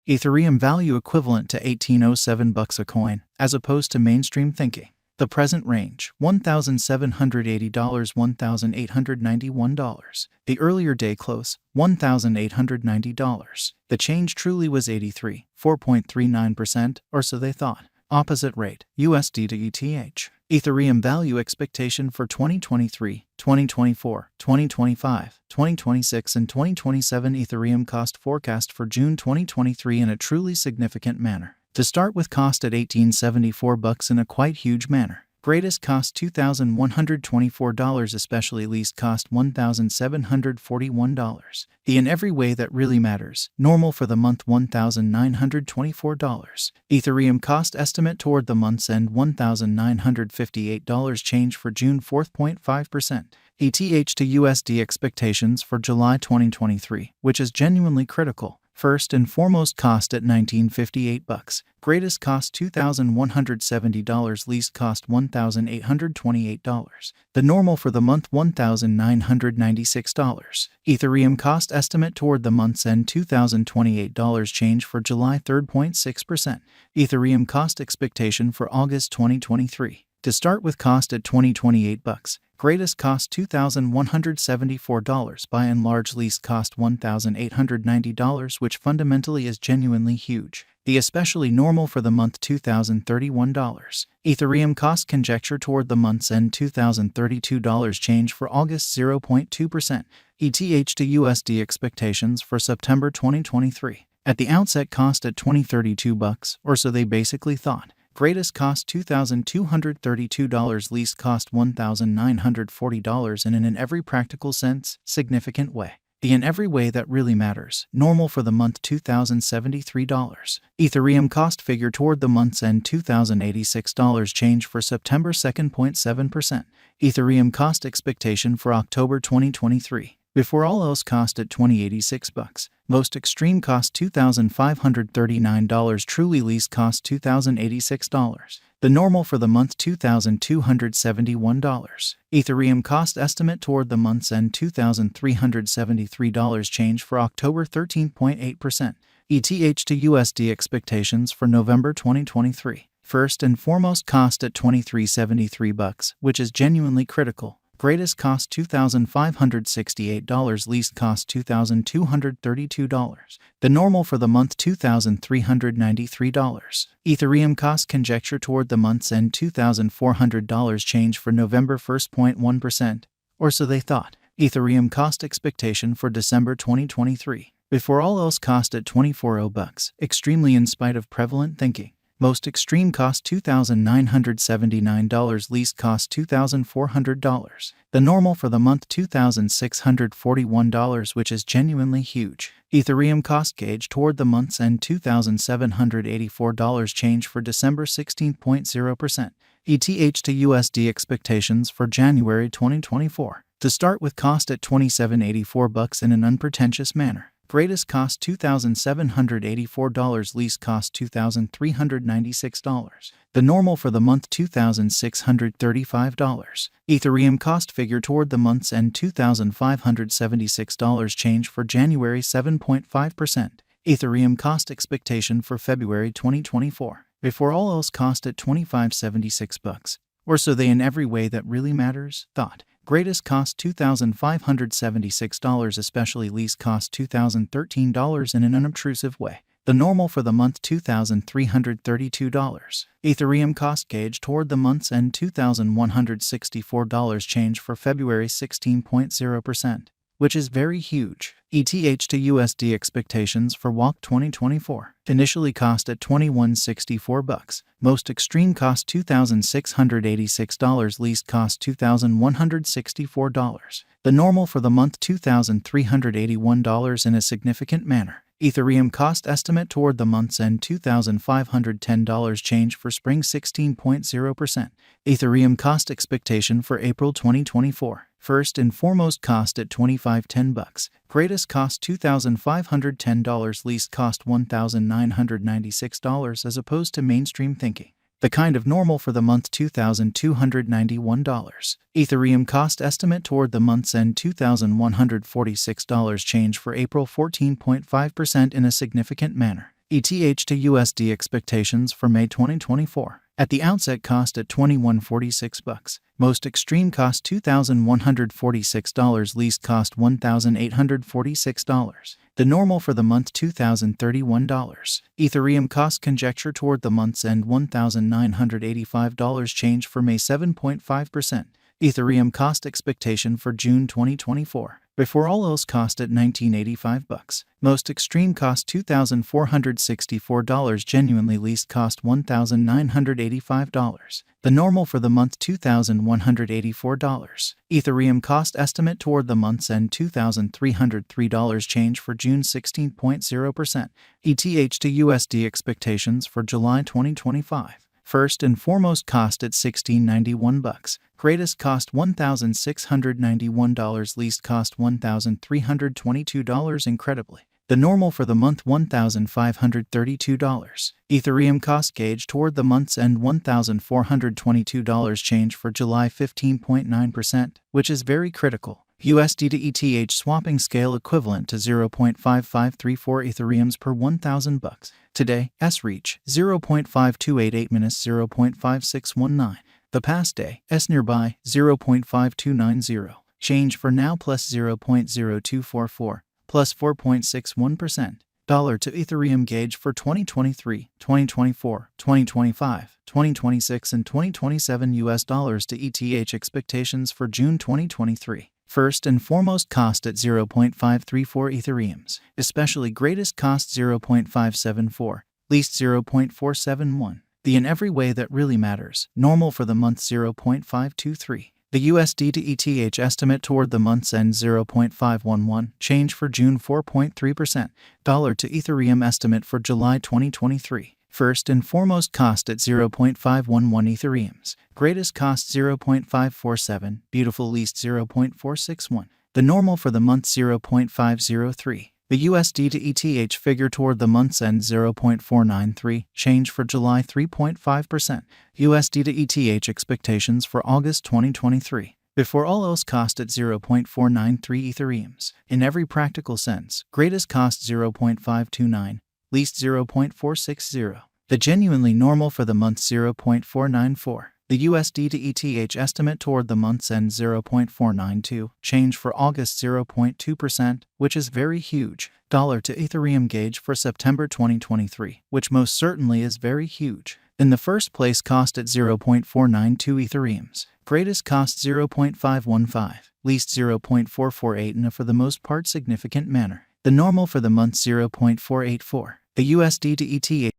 Ethereum value equivalent to $18.07 a coin, as opposed to mainstream thinking. The present range, $1,780 $1,891. The earlier day close, $1,890. The change truly was 4.39%, or so they thought. Opposite rate, USD to ETH. Ethereum value expectation for 2023, 2024, 2025, 2026 and 2027. Ethereum cost forecast for June 2023 in a truly significant manner. To start with, cost at $18.74 in a quite huge manner. Greatest cost $2,124, especially least cost $1,741. The in every way that really matters. Normal for the month $1,924. Ethereum cost estimate toward the month's end $1,958. Change for June 4.5%. ETH to USD expectations for July 2023, which is genuinely critical. First and foremost, cost at $19.58. Greatest cost $2,170. Least cost $1,828. The normal for the month $1,996. Ethereum cost estimate toward the month's end $2,028. Change for July 3.6%. Ethereum cost expectation for August 2023. To start with, cost at $28. Greatest cost $2,174. By and large, least cost $1,890, which fundamentally is genuinely huge. The especially normal for the month $2,031. Ethereum cost conjecture toward the month's end $2,032. Change for August 0.2%. ETH to USD expectations for September 2023. At the outset, cost at $20.32, or so they basically thought. Greatest cost $2,232. Least cost $1,940, and in an every practical sense, significant way. The in every way that really matters. Normal for the month $2,073. Ethereum cost figure toward the month's end $2,086. Change for September 2.7%. Ethereum cost expectation for October 2023. Before all else, cost at $20.86. Most extreme cost $2,539. Truly least cost $2,086. The normal for the month $2,271. Ethereum cost estimate toward the month's end $2,373. Change for October 13.8%. ETH to USD expectations for November 2023. First and foremost, cost at $23.73, which is genuinely critical. Greatest cost $2,568. Least cost $2,232. The normal for the month $2,393. Ethereum cost conjecture toward the month's end $2,400. Change for November 1.1%, or so they thought. Ethereum cost expectation for December 2023. Before all else, cost at $24.00. Extremely in spite of prevalent thinking. Most extreme cost $2,979. Least cost $2,400. The normal for the month $2,641, which is genuinely huge. Ethereum cost gauge toward the month's end $2,784. Change for December 16.0%. ETH to USD expectations for January 2024. To start with, cost at $27.84 in an unpretentious manner. Greatest cost $2,784. Least cost $2,396. The normal for the month $2,635. Ethereum cost figure toward the month's end $2,576. Change for January 7.5%. Ethereum cost expectation for February 2024. Before all else, cost at $25.76. Or so they in every way that really matters thought. Greatest cost $2,576, especially least cost $2,013 in an unobtrusive way. The normal for the month $2,332. Ethereum cost gauge toward the month's end $2,164. Change for February 16.0%, which is very huge. ETH to USD expectations for WAC 2024. Initially cost at $21.64. Most extreme cost $2,686. Least cost $2,164. The normal for the month $2,381 in a significant manner. Ethereum cost estimate toward the month's end $2,510. Change for spring 16.0%. Ethereum cost expectation for April 2024. First and foremost, cost at $25.10. Greatest cost $2,510. Least cost $1,996, as opposed to mainstream thinking. The kind of normal for the month $2,291. Ethereum cost estimate toward the month's end $2,146. Change for April 14.5% in a significant manner. ETH to USD expectations for May 2024. At the outset, cost at $21.46. Most extreme cost $2,146. Least cost $1,846. The normal for the month $2,031. Ethereum cost conjecture toward the month's end $1,985. Change for May 7.5%. Ethereum cost expectation for June 2024. Before all else, cost at $19.85. Most extreme cost $2,464. Genuinely least cost $1,985. The normal for the month $2,184. Ethereum cost estimate toward the month's end $2,303. Change for June 16.0%. ETH to USD expectations for July 2025. First and foremost, cost at $1,691. Greatest cost $1,691. Least cost $1,322. Incredibly. The normal for the month $1,532. Ethereum cost gauge toward the month's end $1,422. Change for July 15.9%, which is very critical. USD to ETH swapping scale equivalent to 0.5534 Ethereums per $1,000. Today, S reach 0.5288 minus 0.5619. The past day, S nearby 0.5290. Change for now plus 0.0244, plus 4.61%. Dollar to Ethereum gauge for 2023, 2024, 2025, 2026, and 2027. US dollars to ETH expectations for June 2023. First and foremost, cost at 0.534 Ethereums, especially greatest cost 0.574, least 0.471. The in every way that really matters, normal for the month 0.523. The USD to ETH estimate toward the month's end 0.511, change for June 4.3%. Dollar to Ethereum estimate for July 2023. First and foremost, cost at 0.511 Ethereums. Greatest cost 0.547, beautiful least 0.461. The normal for the month 0.503. The USD to ETH figure toward the month's end 0.493, change for July 3.5%. USD to ETH expectations for August 2023. Before all else, cost at 0.493 Ethereums. In every practical sense, greatest cost 0.529. Least 0.460. The genuinely normal for the month 0.494. The USD to ETH estimate toward the month's end 0.492, change for August 0.2%, which is very huge. Dollar to Ethereum gauge for September 2023, which most certainly is very huge. In the first place, cost at 0.492 Ethereums. Greatest cost 0.515, least 0.448 in a for the most part significant manner. The normal for the month 0.484. The USD to ETH